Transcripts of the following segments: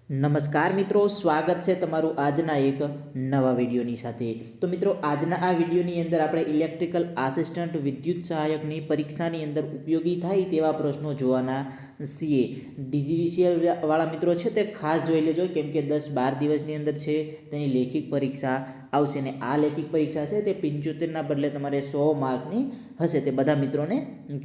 નમસ્કાર મિત્રો, સ્વાગત છે તમારું આજના એક નવા વિડીયોની સાથે. તો મિત્રો, આજના આ વિડીયોની અંદર આપણે ઇલેક્ટ્રિકલ આસિસ્ટન્ટ વિદ્યુત સહાયકની પરીક્ષાની અંદર ઉપયોગી થાય તેવા પ્રશ્નો જોવાના છીએ. ડીજીવીસીએલ વાળા મિત્રો છે તે ખાસ જોઈ લેજો, કેમ કે 10-12 દિવસની અંદર છે તેની લેખિત પરીક્ષા આવશે ને આ લેખિત પરીક્ષા છે તે 75ના બદલે તમારે 100 માર્કની હશે. તે બધા મિત્રોને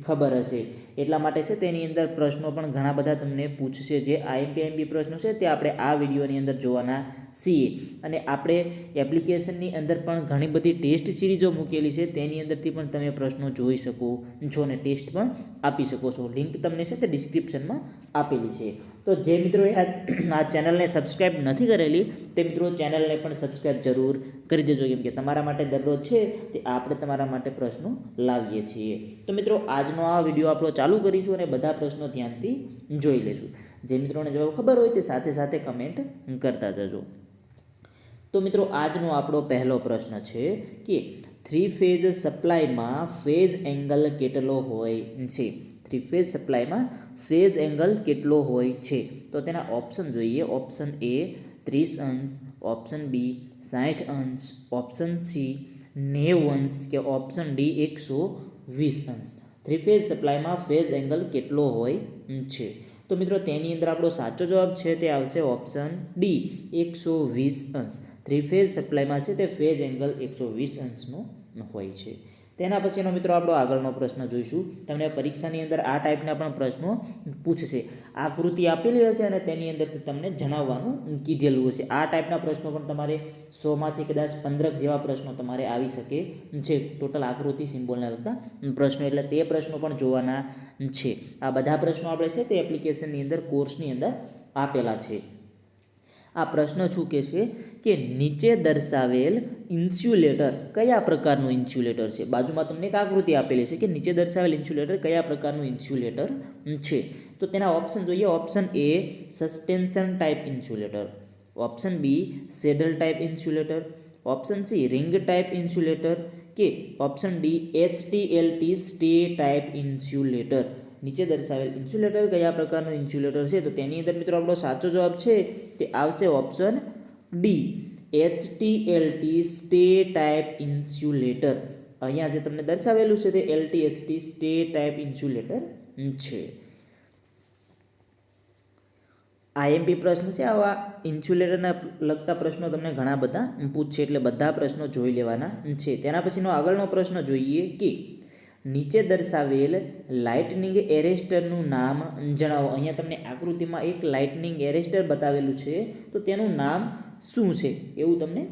ખબર હશે. એટલા માટે છે તેની અંદર પ્રશ્નો પણ ઘણા બધા તમને પૂછશે. જે આઈએમપી પ્રશ્નો છે તે આપણે આ વિડીયોની અંદર જોવાના છીએ. અને આપણે એપ્લિકેશનની અંદર પણ ઘણી બધી ટેસ્ટ સિરીઝો મૂકેલી છે, તેની અંદરથી પણ તમે પ્રશ્નો જોઈ શકો છો અને ટેસ્ટ પણ આપી શકો છો. લિંક તમને છે તે ડિસ્ક્રિપ્શનમાં આપેલી છે. તો જે મિત્રોએ આ ચેનલને સબસ્ક્રાઈબ નથી કરેલી તે મિત્રો ચેનલને પણ સબસ્ક્રાઈબ જરૂર કરી દેજો, કેમ કે તમારા માટે દરરોજ છે તે આપણે તમારા માટે પ્રશ્નો લાવીએ છીએ. તો મિત્રો, આજનો આ વિડીયો આપણો ચાલુ કરીશું અને બધા પ્રશ્નો ધ્યાનથી જોઈ લેશું. જે મિત્રોને જવાબ ખબર હોય તે સાથે સાથે કમેન્ટ કરતા જજો. તો મિત્રો, આજનો આપણો પહેલો પ્રશ્ન છે કે 3 ફેઝ સપ્લાયમાં ફેઝ એંગલ કેટલો હોય છે? 3 ફેઝ સપ્લાયમાં ફેઝ એંગલ કેટલો હોય છે? તો તેના ઓપ્શન જોઈએ. ઓપ્શન એ 30 અંશ, ઓપ્શન બી 60 અંશ, ઓપ્શન સી 90 અંશ કે ઓપ્શન ડી 120 અંશ. 3 ફેઝ સપ્લાયમાં ફેઝ એંગલ કેટલો હોય છે? તો મિત્રો, તેની અંદર આપણો સાચો જવાબ છે તે આવશે ઓપ્શન ડી 120 અંશ. 3 ફેઝ સપ્લાયમાં છે તે ફેઝ એંગલ 120 અંશનો હોય છે. તેના પછીનો મિત્રો આપણો આગળનો પ્રશ્ન જોઈશું. તમને પરીક્ષાની અંદર આ ટાઈપના પણ પ્રશ્નો પૂછશે. આકૃતિ આપેલી હશે અને તેની અંદરથી તમને જણાવવાનું કીધેલું હશે. આ ટાઈપના પ્રશ્નો પણ તમારે 100માંથી કદાચ 15 જેવા પ્રશ્નો તમારે આવી શકે છે. ટોટલ આકૃતિ સિમ્બોલને લગતા પ્રશ્નો, એટલે તે પ્રશ્નો પણ જોવાના છે. આ બધા પ્રશ્નો આપણે છે તે એપ્લિકેશનની અંદર કોર્સની અંદર આપેલા છે. આ પ્રશ્ન શું કહે છે કે નીચે દર્શાવેલ ઇન્સ્યુલેટર કયા પ્રકારનું ઇન્સ્યુલેટર છે? બાજુમાં તમને એક આકૃતિ આપેલી છે કે નીચે દર્શાવેલ ઇન્સ્યુલેટર કયા પ્રકારનું ઇન્સ્યુલેટર છે? તો તેના ઓપ્શન જોઈએ. Option A suspension type insulator, option B saddle type insulator, option C ring type insulator કે option D HTLT stay type insulator. નીચે દર્શાવેલ ઇન્સ્યુલેટર કયા પ્રકારનું ઇન્સ્યુલેટર છે? તો તેની અંદર મિત્રો આપણો સાચો જવાબ છે તે આવશે option D HTLT stay type insulator. અહીંયા જે તમને દર્શાવેલું છે તે LTHT સ્ટે ટાઈપ ઇન્સ્યુલેટર છે. આઈએમપી પ્રશ્ન છે. આવા ઇન્સ્યુલેટરના લગતા પ્રશ્નો તમને ઘણા બધા પૂછશે, એટલે બધા પ્રશ્નો જોઈ લેવાના છે. તેના પછીનો આગળનો પ્રશ્ન જોઈએ કે નીચે દર્શાવેલ લાઇટનિંગ એરેસ્ટરનું નામ જણાવો. અહીંયા તમને આકૃતિમાં એક લાઇટનિંગ એરેસ્ટર બતાવેલું છે, તો તેનું નામ શું છે એવું તમને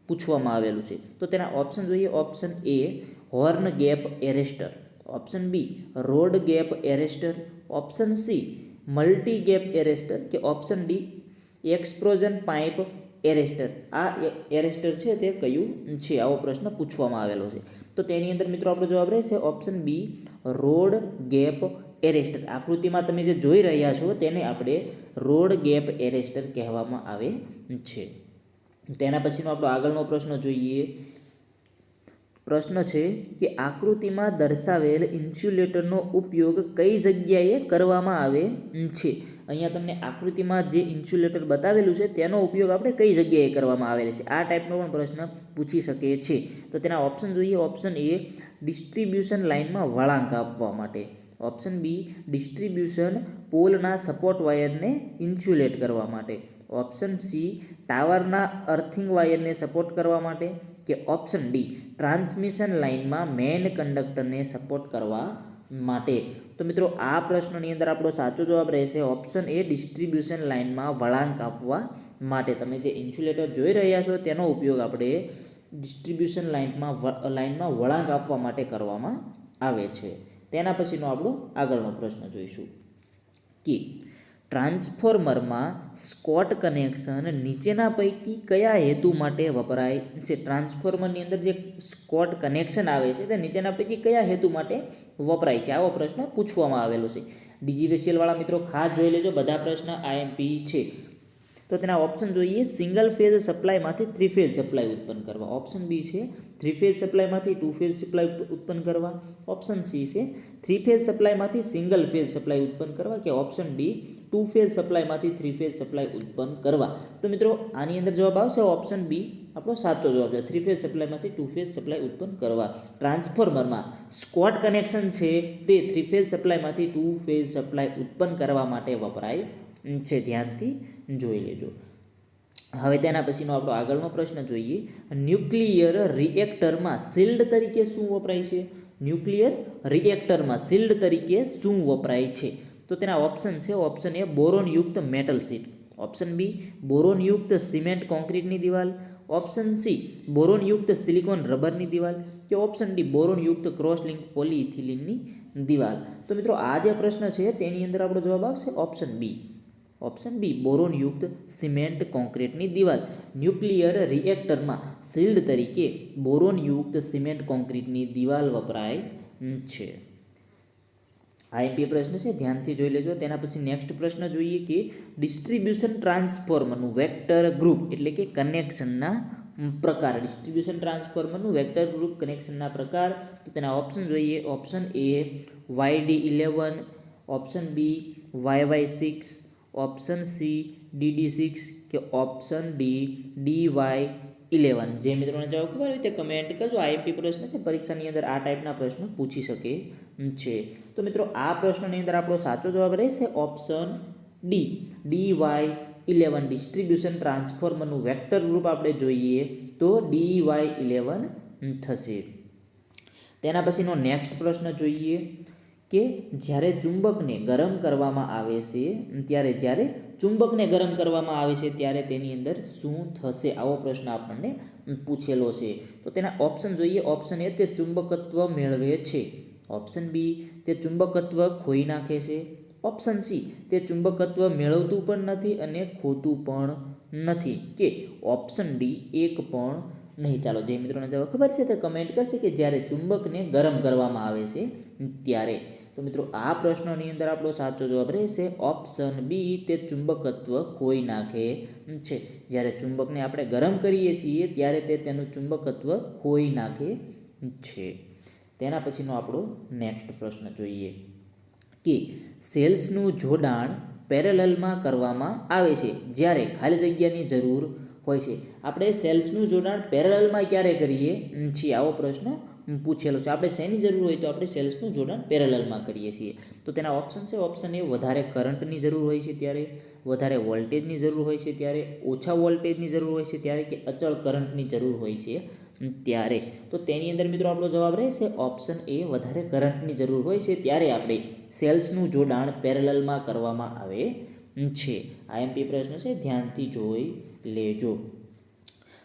પૂછવામાં આવેલું છે. તો તેના ઓપ્શન જોઈએ. Option A horn gap arrester, option B rod gap arrester, option C multi gap arrester કે option D explosion pipe arrester. આ એરેસ્ટર છે તે કયું છે? આવો પ્રશ્ન પૂછવામાં આવેલો છે. તો તેની અંદર મિત્રો આપણો જવાબ રહેશે option B rod gap arrester. આકૃતિમાં તમે જે જોઈ રહ્યા છો તેને આપણે રોડ ગેપ એરેસ્ટર કહેવામાં આવે છે. તેના પછીનો આપણો આગળનો પ્રશ્ન જોઈએ. પ્રશ્ન છે કે આકૃતિમાં દર્શાવેલ ઇન્સ્યુલેટરનો ઉપયોગ કઈ જગ્યાએ કરવામાં આવે છે? અહીંયા તમને આકૃતિમાં જે ઇન્સ્યુલેટર બતાવેલું છે તેનો ઉપયોગ આપણે કઈ જગ્યાએ કરવામાં આવેલ છે? આ ટાઈપનો પણ પ્રશ્ન પૂછી શકે છે. તો તેના ઓપ્શન જોઈએ. ઓપ્શન એ ડિસ્ટ્રીબ્યુશન લાઇનમાં વળાંક આપવા માટે, ઓપ્શન બી ડિસ્ટ્રીબ્યુશન પોલના સપોર્ટ વાયરને ઇન્સ્યુલેટ કરવા માટે, ઓપ્શન સી ટાવરના અર્થિંગ વાયરને સપોર્ટ કરવા માટે કે ઓપ્શન ડી ટ્રાન્સમિશન લાઇનમાં મેઇન કંડક્ટરને સપોર્ટ કરવા માટે. તો મિત્રો, આ પ્રશ્નની અંદર આપણો સાચો જવાબ રહેશે ઓપ્શન એ ડિસ્ટ્રીબ્યુશન લાઇનમાં વળાંક આપવા માટે. તમે જે ઇન્સ્યુલેટર જોઈ રહ્યા છો તેનો ઉપયોગ આપણે ડિસ્ટ્રીબ્યુશન લાઇનમાં વળાંક આપવા માટે કરવામાં આવે છે. તેના પછીનો આપણો આગળનો પ્રશ્ન જોઈશું કે ટ્રાન્સફોર્મરમાં સ્કોટ કનેક્શન નીચેના પૈકી કયા હેતુ માટે વપરાય છે? ટ્રાન્સફોર્મરની અંદર જે સ્કોટ કનેક્શન આવે છે તે નીચેના પૈકી કયા હેતુ માટે વપરાય છે? આવો પ્રશ્ન પૂછવામાં આવેલો છે. ડીજીવીસીએલ વાળા મિત્રો ખાસ જોઈ લેજો, બધા પ્રશ્ન આઈએમપી છે. તો તેના ઓપ્શન જોઈએ. સિંગલ ફેઝ સપ્લાયમાંથી 3 ફેઝ સપ્લાય ઉત્પન્ન કરવા, ઓપ્શન બી છે 3 ફેઝ સપ્લાયમાંથી 2 ફેઝ સપ્લાય ઉત્પન્ન કરવા. ઓપ્શન સી છે 3 ફેઝ સપ્લાયમાંથી સિંગલ ફેઝ સપ્લાય ઉત્પન્ન કરવા કે ઓપ્શન ડી 2 ફેઝ સપ્લાયમાંથી 3 ફેઝ સપ્લાય ઉત્પન્ન કરવા. તો મિત્રો આની અંદર જવાબ આવશે ઓપ્શન બી આપણો સાચો જવાબ છે. 3 ફેઝ સપ્લાયમાંથી 2 ફેઝ સપ્લાય ઉત્પન્ન કરવા. ટ્રાન્સફોર્મરમાં સ્ક્વોટ કનેક્શન છે તે 3 ફેઝ સપ્લાયમાંથી 2 ફેઝ સપ્લાય ઉત્પન્ન કરવા માટે વપરાય છે. ધ્યાનથી જોઈ લેજો. હવે તેના પછીનો આપણો આગળનો પ્રશ્ન જોઈએ. ન્યુક્લિયર રિએક્ટરમાં શિલ્ડ તરીકે શું વપરાય છે? ન્યુક્લિયર રિએક્ટરમાં શિલ્ડ તરીકે શું વપરાય છે? તો તેના ઓપ્શન છે. ઓપ્શન એ બોરોનયુક્ત મેટલ શીટ. ઓપ્શન બી બોરોનયુક્ત સિમેન્ટ કોન્ક્રીટની દિવાલ. ઓપ્શન સી બોરોનયુક્ત સિલિકોન રબરની દિવાલ કે ઓપ્શન ડી બોરોનયુક્ત ક્રોસ લિંક પોલીઇથિલિનની દિવાલ. તો મિત્રો આ જે પ્રશ્ન છે તેની અંદર આપણો જવાબ આવશે ઓપ્શન બી. ઓપ્શન બી બોરોનયુક્ત સિમેન્ટ કોન્ક્રીટની દિવાલ. ન્યુક્લિયર રિએક્ટરમાં શિલ્ડ તરીકે બોરોનયુક્ત સિમેન્ટ કોન્ક્રીટની દિવાલ વપરાય છે. આઈએમપી પ્રશ્ન છે, ધ્યાનથી જોઈ લેજો. તેના પછી નેક્સ્ટ પ્રશ્ન જોઈએ કે ડિસ્ટ્રીબ્યુશન ટ્રાન્સફોર્મરનું વેક્ટર ગ્રુપ એટલે કે કનેક્શનના પ્રકાર. ડિસ્ટ્રીબ્યુશન ટ્રાન્સફોર્મરનું વેક્ટર ગ્રુપ કનેક્શનના પ્રકાર. તો તેના ઓપ્શન જોઈએ. Option A YD11, option B YY6, option C DD6 કે ઓપ્શન ડી DY11. જે મિત્રોને જવાબ ખબર હોય તે કમેન્ટ કરજો. આઈએમપી પ્રશ્ન છે, પરીક્ષાની અંદર આ ટાઈપના પ્રશ્ન પૂછી શકે છે. તો મિત્રો આ પ્રશ્નની અંદર આપણો સાચો જવાબ રહેશે ઓપ્શન ડી DY11. ડિસ્ટ્રીબ્યુશન ટ્રાન્સફોર્મરનું વેક્ટર ગ્રુપ આપણે જોઈએ તો DY11 થશે. તેના પછીનો નેક્સ્ટ પ્રશ્ન જોઈએ કે જ્યારે ચુંબકને ગરમ કરવામાં આવે છે જ્યારે ચુંબકને ગરમ કરવામાં આવે છે ત્યારે તેની અંદર શું થશે? આવો પ્રશ્ન આપણને પૂછેલો છે. તો તેના ઓપ્શન જોઈએ. ઓપ્શન એ તે ચુંબકત્વ મેળવે છે. ઓપ્શન બી તે ચુંબકત્વ ખોઈ નાખે છે. ઓપ્શન સી તે ચુંબકત્વ મેળવતું પણ નથી અને ખોતું પણ નથી કે ઓપ્શન ડી એક પણ નહીં. ચાલો જે મિત્રોને જવાબ ખબર છે તે કમેન્ટ કરશે કે જ્યારે ચુંબકને ગરમ કરવામાં આવે છે ત્યારે. તો મિત્રો આ પ્રશ્નની અંદર આપણો સાચો જવાબ રહેશે ઓપ્શન બી તે ચુંબકત્વ ખોઈ નાખે છે. જ્યારે ચુંબકને આપણે ગરમ કરીએ છીએ ત્યારે તે તેનું ચુંબકત્વ ખોઈ નાખે છે. તેના પછીનો આપણો નેક્સ્ટ પ્રશ્ન જોઈએ કે સેલ્સનું જોડાણ પેરેલલમાં કરવામાં આવે છે જ્યારે ખાલી જગ્યાની જરૂર હોય છે. આપણે સેલ્સનું જોડાણ પેરેલલમાં ક્યારે કરીએ છીએ? આવો પ્રશ્ન પૂછેલો છે. આપણે શેની જરૂર હોય તો આપણે સેલ્સનું જોડાણ પેરેલલમાં કરીએ છીએ. તો તેના ઓપ્શન છે. ઓપ્શન એ વધારે કરંટની જરૂર હોય છે ત્યારે, વધારે વોલ્ટેજની જરૂર હોય છે ત્યારે, ઓછા વોલ્ટેજની જરૂર હોય છે ત્યારે કે અચળ કરંટની જરૂર હોય છે ત્યારે. તો તેની અંદર મિત્રો આપણો જવાબ રહેશે ઓપ્શન એ વધારે કરંટની જરૂર હોય છે ત્યારે આપણે સેલ્સનું જોડાણ પેરેલલમાં કરવામાં આવે છે. આઈએમપી પ્રશ્ન છે, ધ્યાનથી જોઈ લેજો.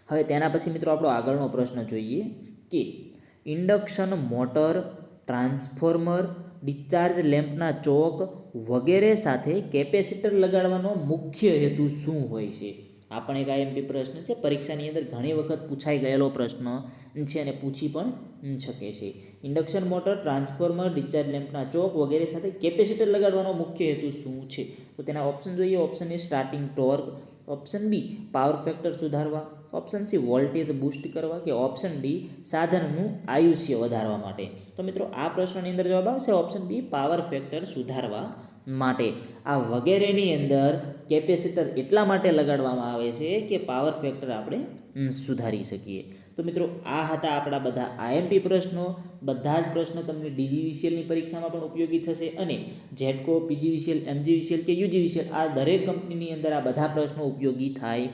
હવે તેના પછી મિત્રો આપણો આગળનો પ્રશ્ન જોઈએ કે ઇન્ડક્શન મોટર, ટ્રાન્સફોર્મર, ડિસ્ચાર્જ લેમ્પના ચોક વગેરે સાથે કેપેસિટર લગાડવાનો મુખ્ય હેતુ શું હોય છે? આ પણ એક આઈએમપી પ્રશ્ન છે, પરીક્ષાની અંદર ઘણી વખત પૂછાઈ ગયેલો પ્રશ્ન છે અને પૂછી પણ શકે છે. ઇન્ડક્શન મોટર, ટ્રાન્સફોર્મર, ડિસ્ચાર્જ લેમ્પના ચોક વગેરે સાથે કેપેસિટર લગાડવાનો મુખ્ય હેતુ શું છે? તો તેના ઓપ્શન જોઈએ. Option A starting torque, option B power factor સુધારવા, ઓપ્શન સી વોલ્ટેજ બૂસ્ટ કરવા કે ઓપ્શન ડી સાધનનું આયુષ્ય વધારવા માટે. તો મિત્રો આ પ્રશ્નની અંદર જવાબ આવશે ઓપ્શન બી પાવર ફેક્ટર સુધારવા માટે. આ વગેરેની અંદર કેપેસિટર એટલા માટે લગાડવામાં આવે છે કે પાવર ફેક્ટર આપણે સુધારી શકીએ. તો મિત્રો આ હતા આપણા બધા આઈએમપી પ્રશ્નો. બધા જ પ્રશ્નો તમને DGVCLની પરીક્ષામાં પણ ઉપયોગી થશે અને જેટકો, PGVCL, MGVCL કે UGVCL આ દરેક કંપનીની અંદર આ બધા પ્રશ્નો ઉપયોગી થાય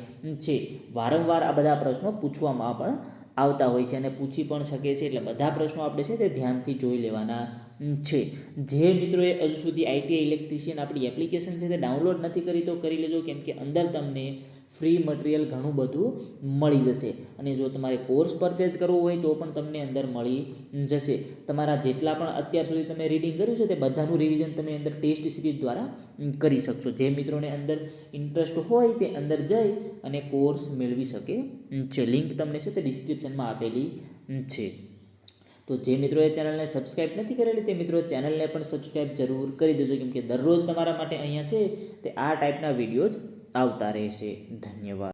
છે. વારંવાર આ બધા પ્રશ્નો પૂછવામાં પણ આવતા હોય છે અને પૂછી પણ શકે છે. એટલે બધા પ્રશ્નો આપણે છે તે ધ્યાનથી જોઈ લેવાના છે. જે મિત્રોએ હજુ સુધી ITI ઇલેક્ટ્રિશિયન આપણી એપ્લિકેશન છે તે ડાઉનલોડ નથી કરી તો કરી લેજો, કેમ કે અંદર તમને ફ્રી મટીરિયલ ઘણું બધું મળી જશે. અને જો તમારે કોર્સ પરચેઝ કરવો હોય તો પણ તમને અંદર મળી જશે. તમારા જેટલા પણ અત્યાર સુધી તમે રીડિંગ કર્યું છે તે બધાનું રિવિઝન તમે અંદર ટેસ્ટ સિરીઝ દ્વારા કરી શકશો. જે મિત્રોને અંદર ઇન્ટરેસ્ટ હોય તે અંદર જઈ અને કોર્સ મેળવી શકે છે. લિંક તમને છે તે ડિસ્ક્રિપ્શનમાં આપેલી છે. તો જે મિત્રોએ ચેનલને સબસ્ક્રાઈબ નથી કરેલી તે મિત્રો ચેનલને પણ સબસ્ક્રાઈબ જરૂર કરી દેજો, કેમ કે દરરોજ તમારા માટે અહીંયા છે તે આ ટાઈપના વિડીયોઝ આવતા રહેશે. ધન્યવાદ.